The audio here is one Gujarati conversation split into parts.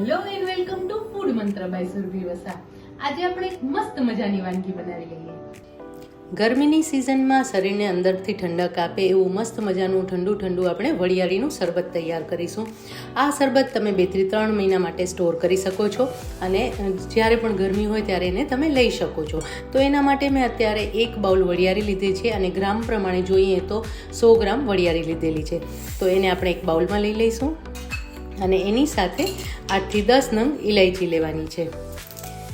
Hello and welcome to food મંત્ર બાય સુરભી વસા. આજે આપણે એક મસ્ત મજાની વાનગી બનાવી લઈએ. ગરમીની સિઝનમાં શરીરને અંદરથી ઠંડક આપે એવું મસ્ત મજાનું ઠંડુ આપણે વરિયાળીનું શરબત તૈયાર કરીશું. આ શરબત તમે 2 થી 3 મહિના માટે સ્ટોર કરી શકો છો અને જ્યારે પણ ગરમી હોય ત્યારે એને તમે લઈ શકો છો. તો એના માટે મેં અત્યારે 1 બાઉલ વરિયાળી લીધી છે અને ગ્રામ પ્રમાણે જોઈએ તો 100 ગ્રામ વરિયાળી લીધેલી છે. તો એને આપણે એક બાઉલમાં લઈ લઈશું અને એની સાથે 8 થી 10 નંગ ઇલાયચી લેવાની છે.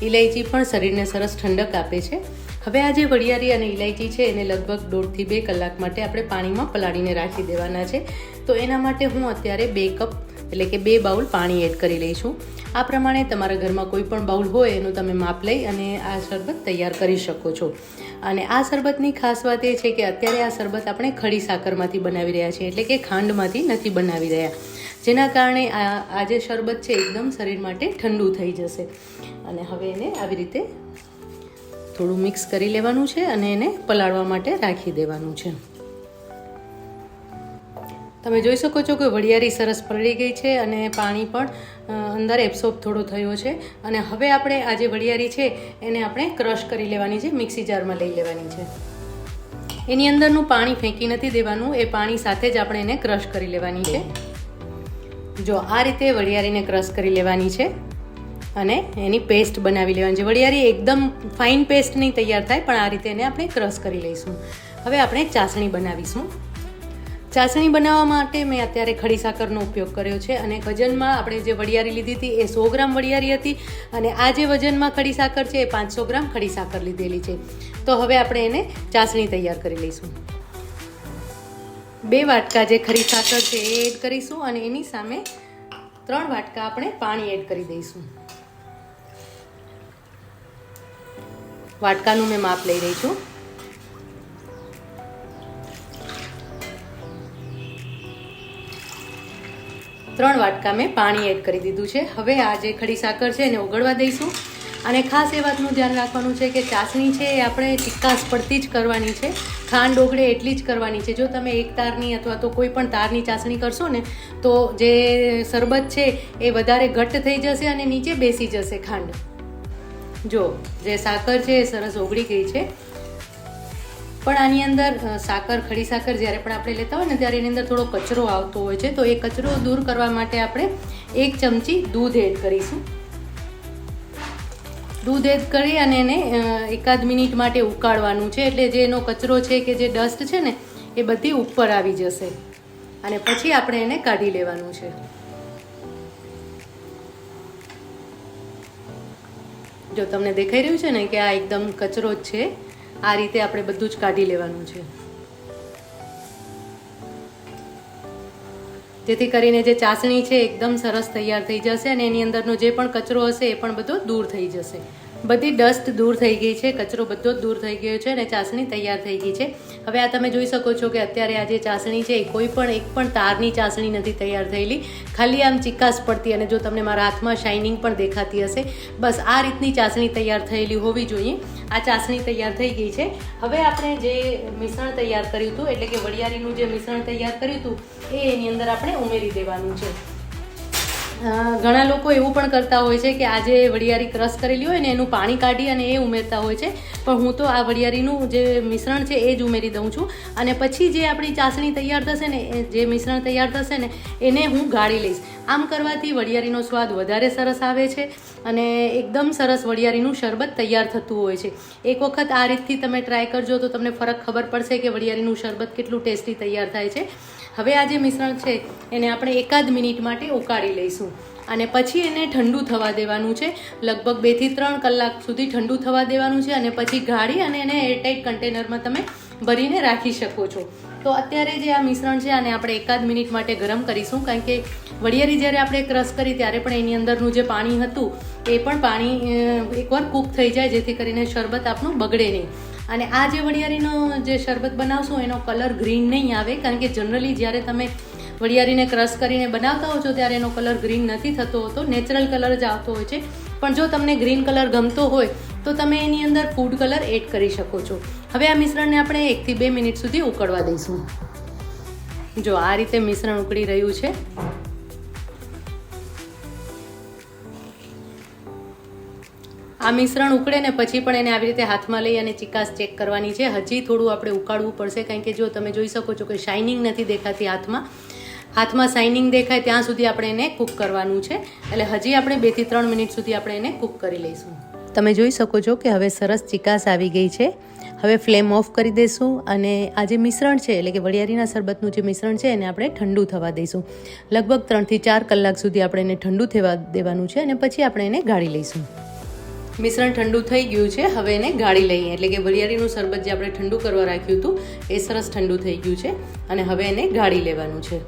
ઇલાયચી પણ શરીરને સરસ ઠંડક આપે છે. હવે આ જે વરિયાળી અને ઇલાયચી છે એને લગભગ 1.5 થી 2 કલાક માટે આપણે પાણીમાં પલાળીને રાખી દેવાના છે. તો એના માટે હું અત્યારે 2 કપ એટલે કે 2 બાઉલ પાણી એડ કરી લઈશું. આ પ્રમાણે તમારા ઘરમાં કોઈ પણ બાઉલ હોય એનું તમે માપ લઈ અને આ શરબત તૈયાર કરી શકો છો. અને આ શરબતની ખાસ વાત એ છે કે અત્યારે આ શરબત આપણે ખડી સાકરમાંથી બનાવી રહ્યા છીએ, એટલે કે ખાંડમાંથી નથી બનાવી રહ્યા, જેના કારણે આ જે શરબત છે એકદમ શરીર માટે ઠંડુ થઈ જશે. અને હવે એને આવી રીતે થોડું મિક્સ કરી લેવાનું છે અને એને પલાળવા માટે રાખી દેવાનું છે. તમે જોઈ શકો છો કે વરિયાળી સરસ પલળી ગઈ છે અને પાણી પણ અંદર એબ્સોર્બ થોડો થયો છે. અને હવે આપણે આ જે વરિયાળી છે એને આપણે ક્રશ કરી લેવાની છે, મિક્સી જારમાં લઈ લેવાની છે. એની અંદરનું પાણી ફેંકી નથી દેવાનું, એ પાણી સાથે જ આપણે એને ક્રશ કરી લેવાની છે. જો આ રીતે વરિયાળીને ક્રશ કરી લેવાની છે અને એની પેસ્ટ બનાવી લેવાની છે. વરિયાળી એકદમ ફાઇન પેસ્ટ નહીં તૈયાર થાય, પણ આ રીતે એને આપણે ક્રશ કરી લઈશું. હવે આપણે ચાસણી બનાવીશું. ચાસણી બનાવવા માટે મેં અત્યારે ખડી સાકરનો ઉપયોગ કર્યો છે અને વજનમાં આપણે જે વરિયાળી લીધી હતી એ 100 ગ્રામ વરિયાળી હતી અને આ જે વજનમાં ખડી સાકર છે એ 500 ગ્રામ ખડી સાકર લીધેલી છે. તો હવે આપણે એને ચાસણી તૈયાર કરી લઈશું. 2 વાટકા જે ખડી સાકર છે એ એડ કરીશું અને એની સામે 3 વાટકા આપણે પાણી એડ કરી દઈશું. વાટકાનું મેં માપ લઈ રહી છું. ત્રણ વાટકા મેં પાણી એડ કરી દીધું છે. હવે આ જે ખડી સાકર છે એને ઓગળવા દઈશું. અને ખાસ એ વાતનું ધ્યાન રાખવાનું છે કે ચાસણી છે એ આપણે ચિક્કાસ પડતી જ કરવાની છે, ખાંડ ઓગળે એટલી જ કરવાની છે. જો તમે એક તારની અથવા તો કોઈ પણ તારની ચાસણી કરશો ને તો જે શરબત છે એ વધારે ઘટ્ટ થઈ જશે અને નીચે બેસી જશે ખાંડ. જો જે સાકર છે એ સરસ ઓગળી ગઈ છે, પણ આની અંદર સાકર ખડી સાકર જ્યારે પણ આપણે લેતા હોય ને ત્યારે એની અંદર થોડો કચરો આવતો હોય છે. તો એ કચરો દૂર કરવા માટે આપણે 1 ચમચી દૂધ એડ કરીશું. દૂધ એડ કરી અને એને 1 મિનિટ માટે ઉકાળવાનું છે, એટલે જે એનો કચરો છે કે જે ડસ્ટ છે ને એ બધી ઉપર આવી જશે અને પછી આપણે એને કાઢી લેવાનું છે. જો તમને દેખાઈ રહ્યું છે ને કે આ એકદમ કચરો જ છે, આ રીતે આપણે બધું જ કાઢી લેવાનું છે, જેથી કરીને જે ચાસણી છે એકદમ સરસ તૈયાર થઈ જશે અને એની અંદરનો જે પણ કચરો હશે એ પણ બધો દૂર થઈ જશે. બધી ડસ્ટ દૂર થઈ ગઈ છે, કચરો બધો જ દૂર થઈ ગયો છે અને ચાસણી તૈયાર થઈ ગઈ છે. હવે આ તમે જોઈ શકો છો કે અત્યારે આ જે ચાસણી છે એ કોઈ પણ એક પણ તારની ચાસણી નથી તૈયાર થયેલી, ખાલી આમ ચિક્કાસ પડતી. અને જો તમને મારા હાથમાં શાઇનિંગ પણ દેખાતી હશે, બસ આ રીતની ચાસણી તૈયાર થયેલી હોવી જોઈએ. આ ચાસણી તૈયાર થઈ ગઈ છે. હવે આપણે જે મિશ્રણ તૈયાર કર્યું હતું, એટલે કે વરિયાળીનું જે મિશ્રણ તૈયાર કર્યું હતું એ એની અંદર આપણે ઉમેરી દેવાનું છે. ઘણા લોકો એવું પણ કરતા હોય છે કે આ જે વરિયાળી ક્રશ કરેલી હોય ને એનું પાણી કાઢી અને એ ઉમેરતા હોય છે, પણ હું તો આ વરિયાળીનું જે મિશ્રણ છે એ જ ઉમેરી દઉં છું. અને પછી જે આપણી ચાસણી તૈયાર થશે ને, જે મિશ્રણ તૈયાર થશે ને એને હું ગાળી લઈશ. આમ કરવાથી વરિયાળીનો સ્વાદ વધારે સરસ આવે છે અને એકદમ સરસ વરિયાળીનું શરબત તૈયાર થતું હોય છે. એક વખત આ રીતથી તમે ટ્રાય કરજો તો તમને ફરક ખબર પડશે કે વરિયાળીનું શરબત કેટલું ટેસ્ટી તૈયાર થાય છે. હવે આ જે મિશ્રણ છે એને આપણે 1 મિનિટ માટે ઉકાળી લઈશું અને પછી એને ઠંડુ થવા દેવાનું છે. લગભગ 2 થી 3 કલાક સુધી ઠંડુ થવા દેવાનું છે અને પછી ગાળી અને એને એરટાઇટ કન્ટેનરમાં તમે ભરીને રાખી શકો છો. તો અત્યારે જે આ મિશ્રણ છે આને આપણે 1 મિનિટ માટે ગરમ કરીશું, કારણ કે વરિયાળી જ્યારે આપણે ક્રશ કરી ત્યારે પણ એની અંદરનું જે પાણી હતું એ પણ પાણી એકવાર કૂક થઈ જાય, જેથી કરીને શરબત આપણું બગડે નહીં. અને આ જે વરિયાળીનો જે શરબત બનાવશું એનો કલર ગ્રીન નહીં આવે, કારણ કે જનરલી જ્યારે તમે વરિયાળીને ક્રશ કરીને બનાવતા હો છો ત્યારે એનો કલર ગ્રીન નથી થતો હોતો, નેચરલ કલર જ આવતો હોય છે. પણ જો તમને ગ્રીન કલર ગમતો હોય તો તમે એની અંદર ફૂડ કલર એડ કરી શકો છો. હવે આ મિશ્રણને આપણે 1 થી 2 મિનિટ સુધી ઉકળવા દઈશું. જો આ રીતે મિશ્રણ ઉકળી રહ્યું છે આ મિશ્રણ ઉકળે ને પછી પણ એને આવી રીતે હાથમાં લઈ અને ચિકાસ ચેક કરવાની છે. હજી થોડું આપણે ઉકાળવું પડશે, કારણ કે જો તમે જોઈ શકો છો કે શાઇનિંગ નથી દેખાતી હાથમાં શાઇનિંગ દેખાય ત્યાં સુધી આપણે એને કૂક કરવાનું છે. એટલે હજી આપણે 2 થી 3 મિનિટ સુધી આપણે એને કૂક કરી લઈશું. તમે જોઈ શકો છો કે હવે સરસ ચિકાસ આવી ગઈ છે. હવે ફ્લેમ ઓફ કરી દઈશું અને આ જે મિશ્રણ છે એટલે કે વરિયાળીના શરબતનું જે મિશ્રણ છે એને આપણે ઠંડુ થવા દઈશું. લગભગ 3 થી 4 કલાક સુધી આપણે એને ઠંડુ થવા દેવાનું છે અને પછી આપણે એને ગાળી લઈશું. મિશ્રણ ઠંડુ થઈ ગયું છે, હવે એને ગાળી લઈએ. એટલે કે વરિયાળીનું શરબત જે આપણે ઠંડુ કરવા રાખ્યું હતું એ સરસ ઠંડુ થઈ ગયું છે અને હવે એને ગાળી લેવાનું છે.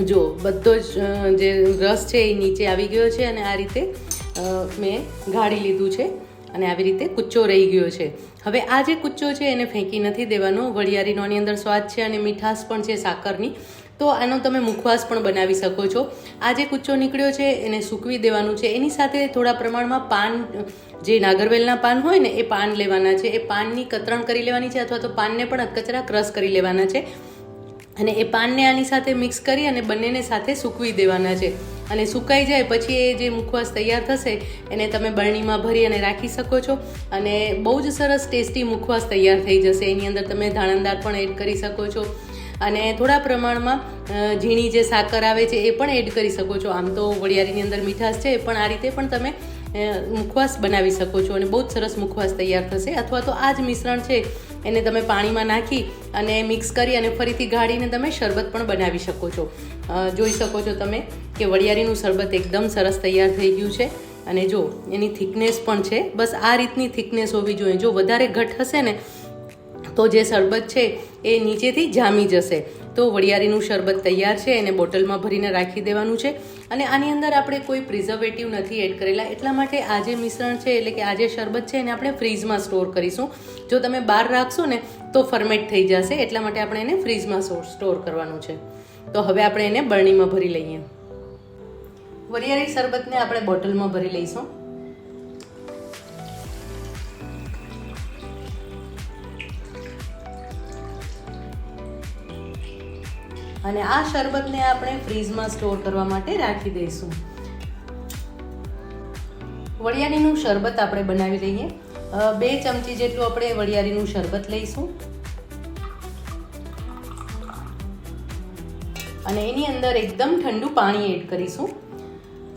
જો બધો જ જે રસ છે એ નીચે આવી ગયો છે અને આ રીતે મેં ગાળી લીધું છે અને આવી રીતે કૂચો રહી ગયો છે. હવે આ જે કૂચો છે એને ફેંકી નથી દેવાનો. વરિયાળીનો આની અંદર સ્વાદ છે અને મીઠાશ પણ છે સાકરની, તો આનો તમે મુખવાસ પણ બનાવી શકો છો. આ જે કૂચો નીકળ્યો છે એને સૂકવી દેવાનું છે. એની સાથે થોડા પ્રમાણમાં પાન, જે નાગરવેલના પાન હોય ને એ પાન લેવાના છે. એ પાનની કતરણ કરી લેવાની છે અથવા તો પાનને પણ કચરા ક્રશ કરી લેવાના છે અને એ પાનને આની સાથે મિક્સ કરી અને બંનેને સાથે સૂકવી દેવાના છે. અને સુકાઈ જાય પછી એ જે મુખવાસ તૈયાર થશે એને તમે બરણીમાં ભરી અને રાખી શકો છો અને બહુ જ સરસ ટેસ્ટી મુખવાસ તૈયાર થઈ જશે. એની અંદર તમે ધાણાદાળ પણ એડ કરી શકો છો અને થોડા પ્રમાણમાં ઝીણી જે સાકર આવે છે એ પણ એડ કરી શકો છો. આમ તો વરિયાળીની અંદર મીઠાશ છે પણ આ રીતે પણ તમે મુખવાસ બનાવી શકો છો અને બહુ જ સરસ મુખવાસ તૈયાર થશે. અથવા તો આ જ મિશ્રણ છે એને તમે પાણીમાં નાખી અને મિક્સ કરી અને ફરીથી ગાળીને તમે શરબત પણ બનાવી શકો છો. જોઈ શકો છો તમે કે વરિયાળીનું શરબત એકદમ સરસ તૈયાર થઈ ગયું છે અને જો એની થિકનેસ પણ છે. બસ આ રીતની થિકનેસ હોવી જોઈએ. જો વધારે ઘટ હશે ને તો જે શરબત છે એ નીચેથી જામી જશે. તો વરિયાળીનું શરબત તૈયાર છે, એને બોટલમાં ભરીને રાખી દેવાનું છે. અને આની અંદર આપણે કોઈ પ્રિઝર્વેટિવ નથી એડ કરેલા, એટલા માટે આ જે મિશ્રણ છે એટલે કે આ જે શરબત છે એને આપણે ફ્રીઝમાં સ્ટોર કરીશું. જો તમે બહાર રાખશો ને તો ફર્મેન્ટ થઈ જશે, એટલા માટે આપણે એને ફ્રીઝમાં સ્ટોર કરવાનું છે. તો હવે આપણે એને બરણીમાં ભરી લઈએ. વરિયાળી શરબતને આપણે બોટલમાં ભરી લઈશું. અને આ શરબતને આપણે ફ્રીઝમાં સ્ટોર કરવા માટે રાખી દઈશું. વરિયાળીનું શરબત આપણે બનાવી લઈએ. 2 ચમચી જેટલું આપણે વરિયાળીનું શરબત લઈશું અને એની અંદર એકદમ ઠંડુ પાણી એડ કરીશું.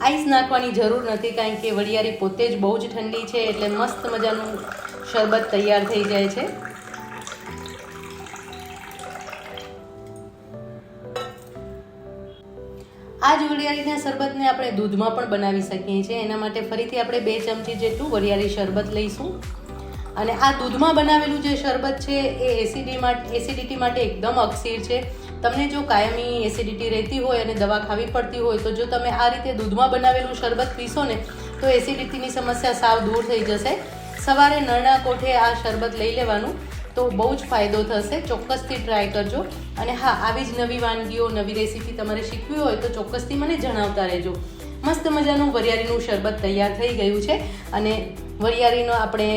આઈસ નાખવાની જરૂર નથી, કારણ કે વરિયાળી પોતે જ બહુ જ ઠંડી છે એટલે મસ્ત મજાનું શરબત તૈયાર થઈ જાય છે. આ જ વરિયાળીના શરબતને આપણે દૂધમાં પણ બનાવી શકીએ છીએ. એના માટે ફરીથી આપણે 2 ચમચી જેટલું વરિયાળી શરબત લઈશું અને આ દૂધમાં બનાવેલું જે શરબત છે એ એસિડિટી માટે એકદમ અકસીર છે. તમને જો કાયમી એસિડિટી રહેતી હોય અને દવા ખાવી પડતી હોય તો જો તમે આ રીતે દૂધમાં બનાવેલું શરબત પીશો ને તો એસિડિટીની સમસ્યા સાવ દૂર થઈ જશે. સવારે નળના કોઠે આ શરબત લઈ લેવાનું તો બહુ જ ફાયદો થશે. ચોક્કસથી ટ્રાય કરજો. અને હા, આવી જ નવી વાનગીઓ, નવી રેસીપી તમારે શીખવી હોય તો ચોક્કસથી મને જણાવતા રહેજો. મસ્ત મજાનું વરિયાળીનું શરબત તૈયાર થઈ ગયું છે અને વરિયાળીનો આપણે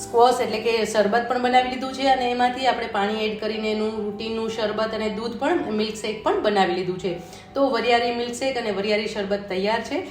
સ્ક્વોશ એટલે કે શરબત પણ બનાવી લીધું છે અને એમાંથી આપણે પાણી એડ કરીને એનું રૂટીનનું શરબત અને દૂધ પણ મિલ્કશેક પણ બનાવી લીધું છે. તો વરિયાળી મિલ્કશેક અને વરિયાળી શરબત તૈયાર છે.